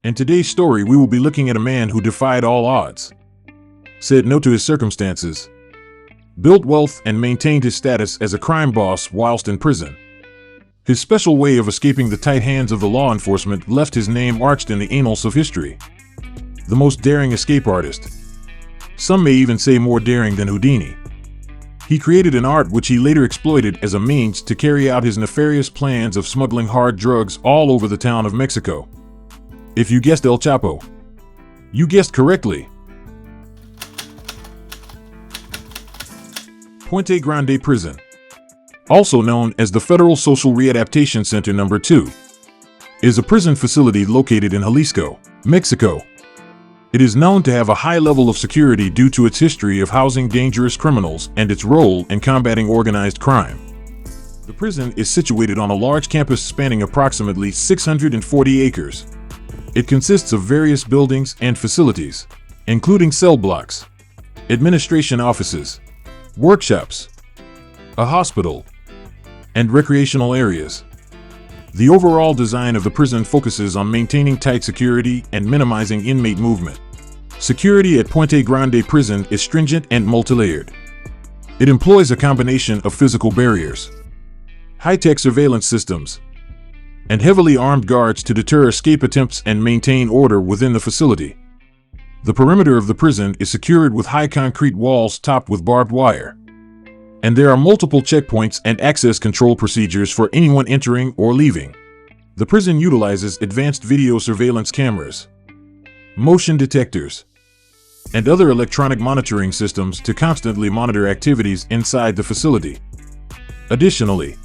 In today's story, we will be looking at a man who defied all odds, said no to his circumstances, built wealth, and maintained his status as a crime boss whilst in prison. His special way of escaping the tight hands of the law enforcement left his name arched in the annals of history. The most daring escape artist. Some may even say more daring than Houdini. He created an art which he later exploited as a means to carry out his nefarious plans of smuggling hard drugs all over the town of Mexico. If you guessed El Chapo, you guessed correctly. Puente Grande Prison, also known as the Federal Social Readaptation Center No. 2, is a prison facility located in Jalisco, Mexico. It is known to have a high level of security due to its history of housing dangerous criminals and its role in combating organized crime. The prison is situated on a large campus spanning approximately 640 acres. It consists of various buildings and facilities, including cell blocks, administration offices, workshops, a hospital, and recreational areas. The overall design of the prison focuses on maintaining tight security and minimizing inmate movement. Security at Puente Grande Prison is stringent and multi-layered. It employs a combination of physical barriers, high-tech surveillance systems, and heavily armed guards to deter escape attempts and maintain order within the facility. The perimeter of the prison is secured with high concrete walls topped with barbed wire, and there are multiple checkpoints and access control procedures for anyone entering or leaving. The prison utilizes advanced video surveillance cameras, motion detectors, and other electronic monitoring systems to constantly monitor activities inside the facility. Additionally,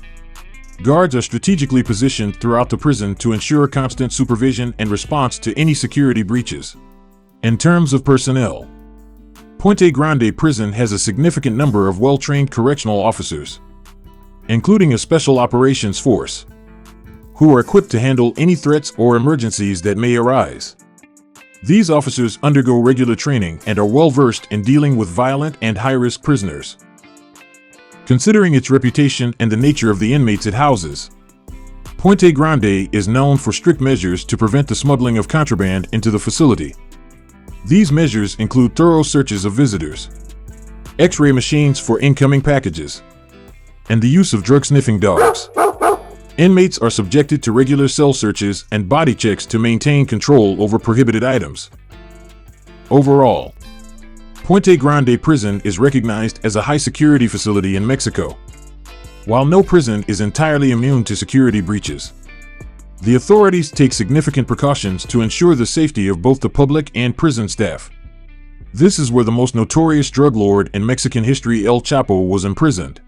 guards are strategically positioned throughout the prison to ensure constant supervision and response to any security breaches. In terms of personnel, Puente Grande Prison has a significant number of well-trained correctional officers, including a special operations force, who are equipped to handle any threats or emergencies that may arise. These officers undergo regular training and are well-versed in dealing with violent and high-risk prisoners. Considering its reputation and the nature of the inmates it houses, Puente Grande is known for strict measures to prevent the smuggling of contraband into the facility. These measures include thorough searches of visitors, X-ray machines for incoming packages, and the use of drug-sniffing dogs. Inmates are subjected to regular cell searches and body checks to maintain control over prohibited items. Overall, Puente Grande Prison is recognized as a high-security facility in Mexico. While no prison is entirely immune to security breaches, the authorities take significant precautions to ensure the safety of both the public and prison staff. This is where the most notorious drug lord in Mexican history, El Chapo, was imprisoned.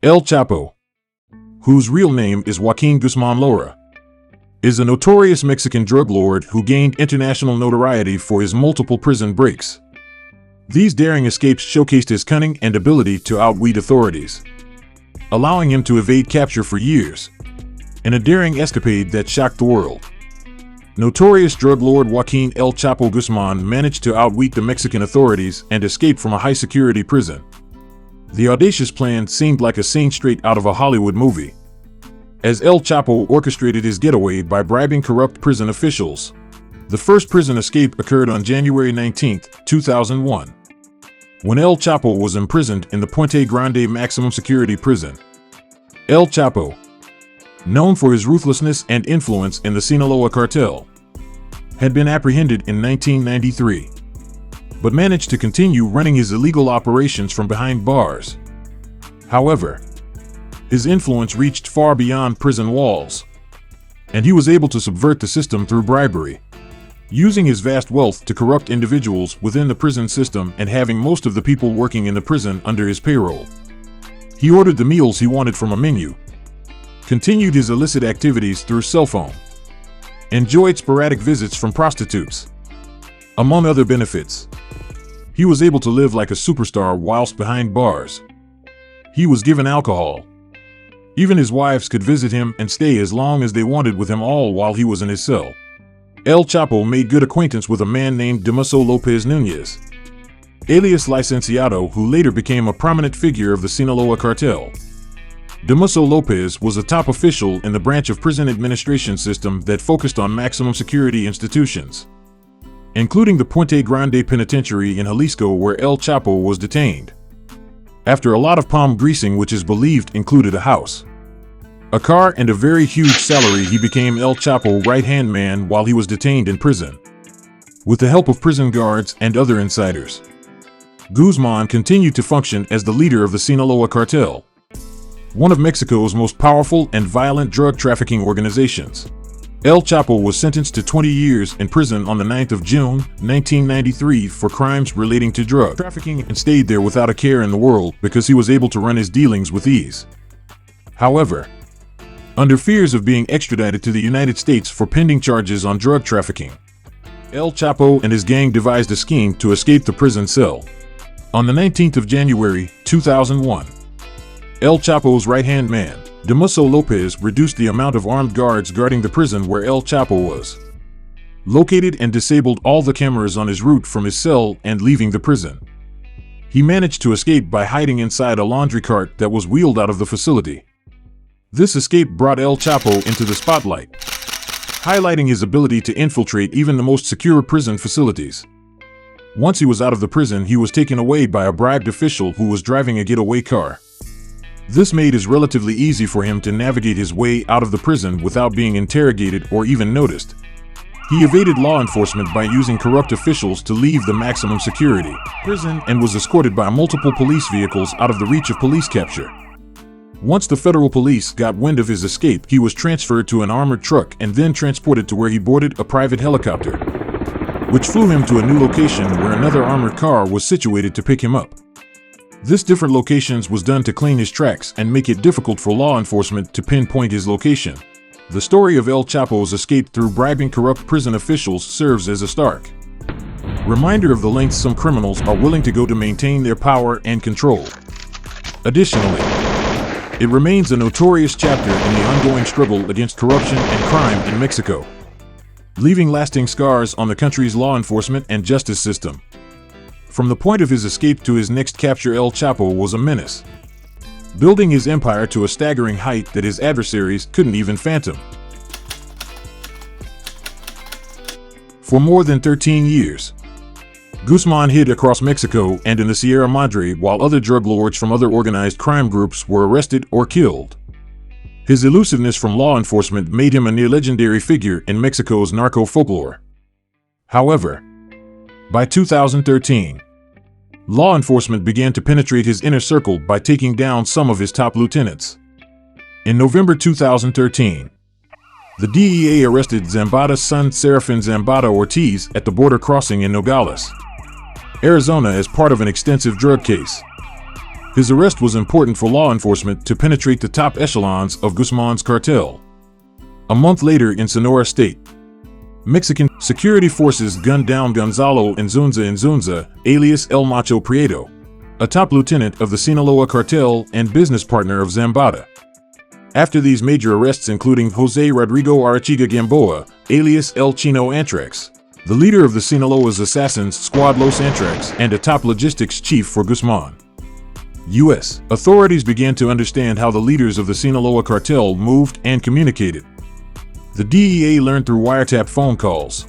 El Chapo, whose real name is Joaquín Guzmán Loera, is a notorious Mexican drug lord who gained international notoriety for his multiple prison breaks. These daring escapes showcased his cunning and ability to outwit authorities, allowing him to evade capture for years, in a daring escapade that shocked the world. Notorious drug lord Joaquín El Chapo Guzmán managed to outwit the Mexican authorities and escape from a high-security prison. The audacious plan seemed like a scene straight out of a Hollywood movie, as El Chapo orchestrated his getaway by bribing corrupt prison officials. The first prison escape occurred on January 19, 2001, when El Chapo was imprisoned in the Puente Grande Maximum Security Prison. El Chapo, known for his ruthlessness and influence in the Sinaloa Cartel, had been apprehended in 1993, but managed to continue running his illegal operations from behind bars. However, his influence reached far beyond prison walls, and he was able to subvert the system through bribery, using his vast wealth to corrupt individuals within the prison system and having most of the people working in the prison under his payroll. He ordered the meals he wanted from a menu, continued his illicit activities through cell phone, enjoyed sporadic visits from prostitutes, among other benefits. He was able to live like a superstar whilst behind bars. He was given alcohol. Even his wives could visit him and stay as long as they wanted with him, all while he was in his cell. El Chapo made good acquaintance with a man named Damaso Lopez Nunez, alias Licenciado, who later became a prominent figure of the Sinaloa Cartel. Damaso Lopez was a top official in the branch of prison administration system that focused on maximum security institutions, including the Puente Grande Penitentiary in Jalisco where El Chapo was detained. After a lot of palm greasing, which is believed included a house, a car, and a very huge salary, he became El Chapo right-hand man while he was detained in prison. With the help of prison guards and other insiders, Guzmán continued to function as the leader of the Sinaloa Cartel, one of Mexico's most powerful and violent drug trafficking organizations. El Chapo was sentenced to 20 years in prison on the 9th of June, 1993 for crimes relating to drug trafficking and stayed there without a care in the world because he was able to run his dealings with ease. However, under fears of being extradited to the United States for pending charges on drug trafficking, El Chapo and his gang devised a scheme to escape the prison cell. On the 19th of January, 2001, El Chapo's right-hand man, Damaso Lopez, reduced the amount of armed guards guarding the prison where El Chapo was located and disabled all the cameras on his route from his cell and leaving the prison. He managed to escape by hiding inside a laundry cart that was wheeled out of the facility. This escape brought El Chapo into the spotlight, highlighting his ability to infiltrate even the most secure prison facilities. Once he was out of the prison, he was taken away by a bribed official who was driving a getaway car. This made it relatively easy for him to navigate his way out of the prison without being interrogated or even noticed. He evaded law enforcement by using corrupt officials to leave the maximum security prison and was escorted by multiple police vehicles out of the reach of police capture. Once the federal police got wind of his escape, he was transferred to an armored truck and then transported to where he boarded a private helicopter, which flew him to a new location where another armored car was situated to pick him up. This different locations was done to clean his tracks and make it difficult for law enforcement to pinpoint his location. The story of El Chapo's escape through bribing corrupt prison officials serves as a stark reminder of the lengths some criminals are willing to go to maintain their power and control. Additionally, it remains a notorious chapter in the ongoing struggle against corruption and crime in Mexico, leaving lasting scars on the country's law enforcement and justice system. From the point of his escape to his next capture, El Chapo was a menace, building his empire to a staggering height that his adversaries couldn't even fathom. For more than 13 years, Guzmán hid across Mexico and in the Sierra Madre while other drug lords from other organized crime groups were arrested or killed. His elusiveness from law enforcement made him a near-legendary figure in Mexico's narco folklore. However, by 2013, law enforcement began to penetrate his inner circle by taking down some of his top lieutenants. In November 2013, the DEA arrested Zambada's son Serafin Zambada Ortiz at the border crossing in Nogales, Arizona, as part of an extensive drug case. His arrest was important for law enforcement to penetrate the top echelons of Guzmán's cartel. A month later, in Sonora State, Mexican security forces gunned down Gonzalo Inzunza, alias El Macho Prieto, a top lieutenant of the Sinaloa Cartel and business partner of Zambada. After these major arrests, including Jose Rodrigo Arachiga Gamboa, alias El Chino Antrax, the leader of the Sinaloa's assassins squad Los Antrax and a top logistics chief for Guzmán, U.S. authorities began to understand how the leaders of the Sinaloa Cartel moved and communicated. The DEA learned through wiretap phone calls,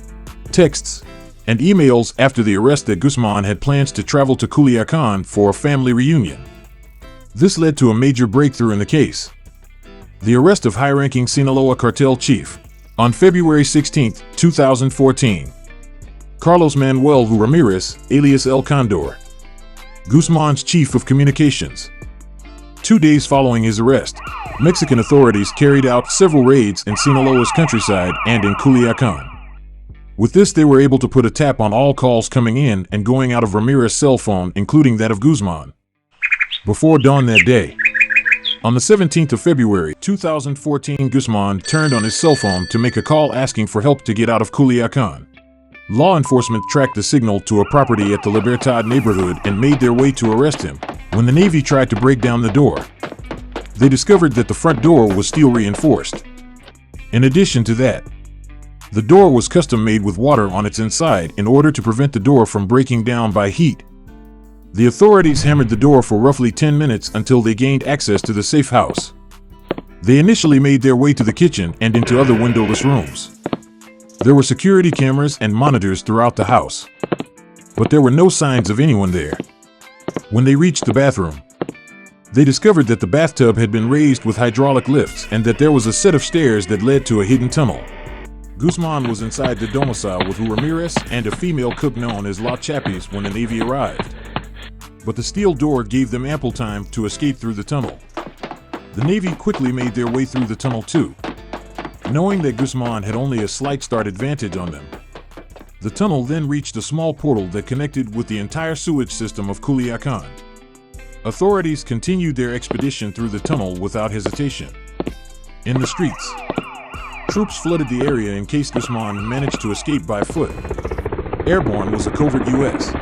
texts, and emails after the arrest that Guzmán had plans to travel to Culiacán for a family reunion. This led to a major breakthrough in the case: the arrest of high-ranking Sinaloa Cartel chief. On February 16, 2014, Carlos Manuel Ramirez, alias El Condor, Guzmán's chief of communications. 2 days following his arrest, Mexican authorities carried out several raids in Sinaloa's countryside and in Culiacán. With this, they were able to put a tap on all calls coming in and going out of Ramirez's cell phone, including that of Guzmán. Before dawn that day, on the 17th of February 2014, Guzmán turned on his cell phone to make a call asking for help to get out of Culiacán. Law enforcement tracked the signal to a property at the Libertad neighborhood and made their way to arrest him. When the Navy tried to break down the door, they discovered that the front door was steel reinforced. In addition to that, the door was custom made with water on its inside in order to prevent the door from breaking down by heat. The authorities hammered the door for roughly 10 minutes until they gained access to the safe house. They initially made their way to the kitchen and into other windowless rooms. There were security cameras and monitors throughout the house, but there were no signs of anyone there. When they reached the bathroom, they discovered that the bathtub had been raised with hydraulic lifts and that there was a set of stairs that led to a hidden tunnel. Guzmán was inside the domicile with Ramirez and a female cook known as La Chapis when the Navy arrived. But the steel door gave them ample time to escape through the tunnel. The Navy quickly made their way through the tunnel too, knowing that Guzmán had only a slight start advantage on them. The tunnel then reached a small portal that connected with the entire sewage system of Culiacán. Authorities continued their expedition through the tunnel without hesitation. In the streets, troops flooded the area in case Guzmán managed to escape by foot. Airborne was a covert U.S.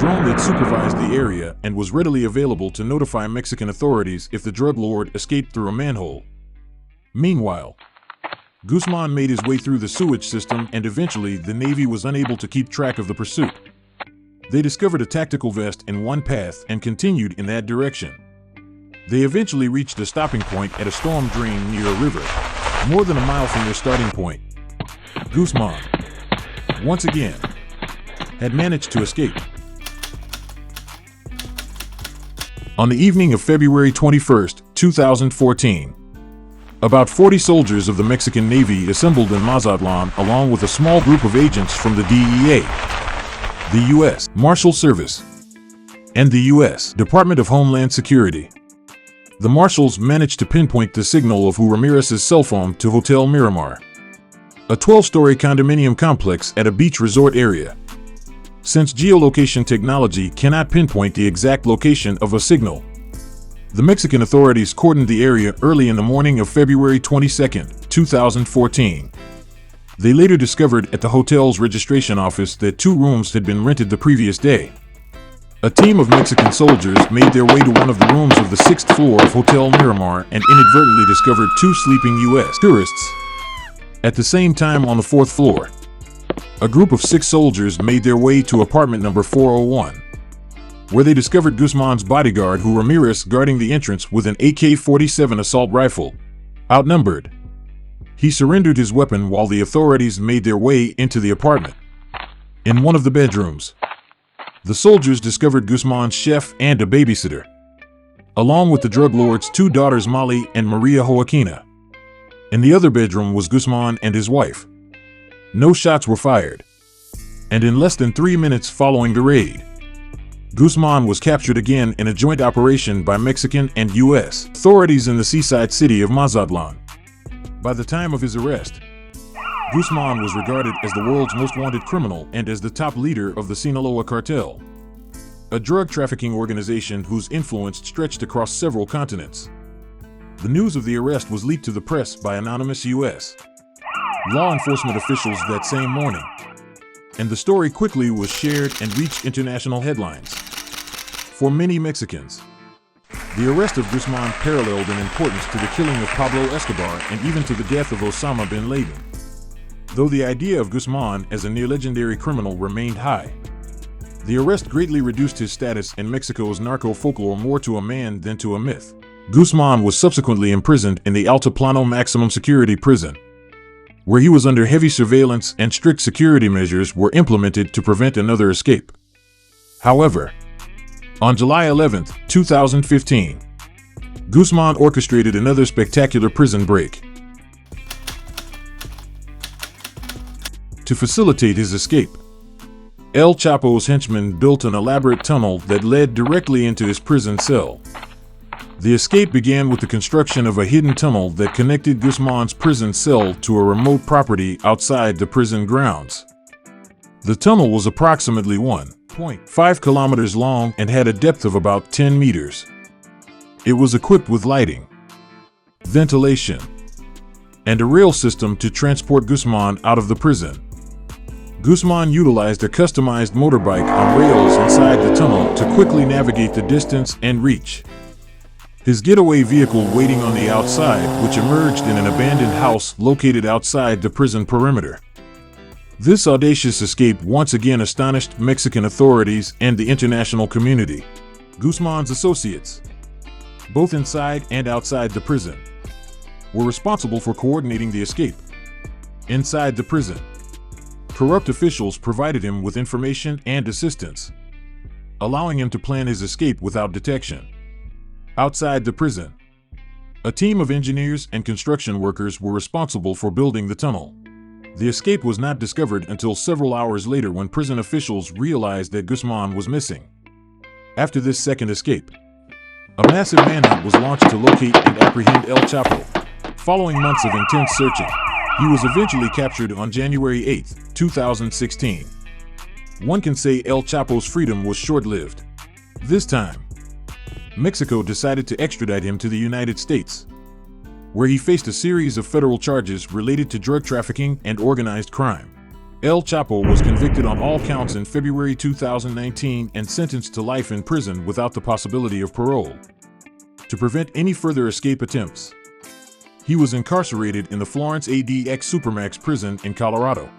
drone that supervised the area and was readily available to notify Mexican authorities if the drug lord escaped through a manhole. Meanwhile, Guzmán made his way through the sewage system and eventually the Navy was unable to keep track of the pursuit. They discovered a tactical vest in one path and continued in that direction. They eventually reached a stopping point at a storm drain near a river, more than a mile from their starting point. Guzmán, once again, had managed to escape. On the evening of February 21, 2014, about 40 soldiers of the Mexican Navy assembled in Mazatlan along with a small group of agents from the DEA, the U.S. Marshal Service, and the U.S. Department of Homeland Security. The marshals managed to pinpoint the signal of Ramirez's cell phone to Hotel Miramar, a 12-story condominium complex at a beach resort area. Since geolocation technology cannot pinpoint the exact location of a signal, the Mexican authorities cordoned the area early in the morning of February 22, 2014. They later discovered at the hotel's registration office that 2 rooms had been rented the previous day. A team of Mexican soldiers made their way to one of the rooms of the 6th floor of Hotel Miramar and inadvertently discovered 2 sleeping U.S. tourists. At the same time on the 4th floor, a group of 6 soldiers made their way to apartment number 401, where they discovered Guzmán's bodyguard Ramirez guarding the entrance with an AK-47 assault rifle. Outnumbered, he surrendered his weapon while the authorities made their way into the apartment. In one of the bedrooms, the soldiers discovered Guzmán's chef and a babysitter, along with the drug lord's 2 daughters Molly and Maria Joaquina. In the other bedroom was Guzmán and his wife. No shots were fired, and in less than 3 minutes following the raid, Guzmán was captured again in a joint operation by Mexican and U.S. authorities in the seaside city of Mazatlan. By the time of his arrest, Guzmán was regarded as the world's most wanted criminal and as the top leader of the Sinaloa Cartel, a drug trafficking organization whose influence stretched across several continents. The news of the arrest was leaked to the press by anonymous U.S. law enforcement officials that same morning, and the story quickly was shared and reached international headlines. For many Mexicans, the arrest of Guzmán paralleled in importance to the killing of Pablo Escobar and even to the death of Osama bin Laden. Though the idea of Guzmán as a near-legendary criminal remained high, the arrest greatly reduced his status in Mexico's narco-folklore more to a man than to a myth. Guzmán was subsequently imprisoned in the Altiplano maximum security prison, where he was under heavy surveillance and strict security measures were implemented to prevent another escape. However, on July 11, 2015, Guzmán orchestrated another spectacular prison break. To facilitate his escape, El Chapo's henchmen built an elaborate tunnel that led directly into his prison cell. The escape began with the construction of a hidden tunnel that connected Guzmán's prison cell to a remote property outside the prison grounds. The tunnel was approximately 1.5 kilometers long and had a depth of about 10 meters. It was equipped with lighting, ventilation, and a rail system to transport Guzmán out of the prison. Guzmán utilized a customized motorbike on rails inside the tunnel to quickly navigate the distance and reach his getaway vehicle waiting on the outside, which emerged in an abandoned house located outside the prison perimeter. This audacious escape once again astonished Mexican authorities and the international community. Guzmán's associates, both inside and outside the prison, were responsible for coordinating the escape. Inside the prison, corrupt officials provided him with information and assistance, allowing him to plan his escape without detection. Outside the prison, a team of engineers and construction workers were responsible for building the tunnel. The escape was not discovered until several hours later when prison officials realized that Guzmán was missing. After this second escape, a massive manhunt was launched to locate and apprehend El Chapo. Following months of intense searching, he was eventually captured on January 8, 2016. One can say El Chapo's freedom was short-lived. This time, Mexico decided to extradite him to the United States, where he faced a series of federal charges related to drug trafficking and organized crime. El Chapo was convicted on all counts in February 2019 and sentenced to life in prison without the possibility of parole. To prevent any further escape attempts, he was incarcerated in the Florence ADX Supermax prison in Colorado,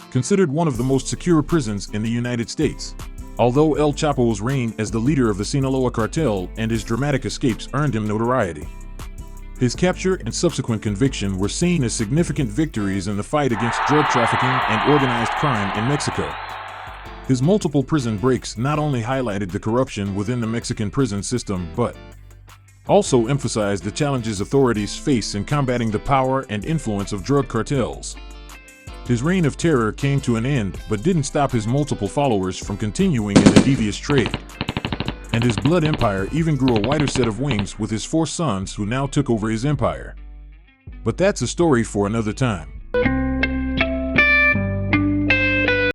considered one of the most secure prisons in the United States. Although El Chapo's reign as the leader of the Sinaloa Cartel and his dramatic escapes earned him notoriety, his capture and subsequent conviction were seen as significant victories in the fight against drug trafficking and organized crime in Mexico. His multiple prison breaks not only highlighted the corruption within the Mexican prison system, but also emphasized the challenges authorities face in combating the power and influence of drug cartels. His reign of terror came to an end, but didn't stop his multiple followers from continuing in the devious trade. And his blood empire even grew a wider set of wings with his 4 sons who now took over his empire. But that's a story for another time.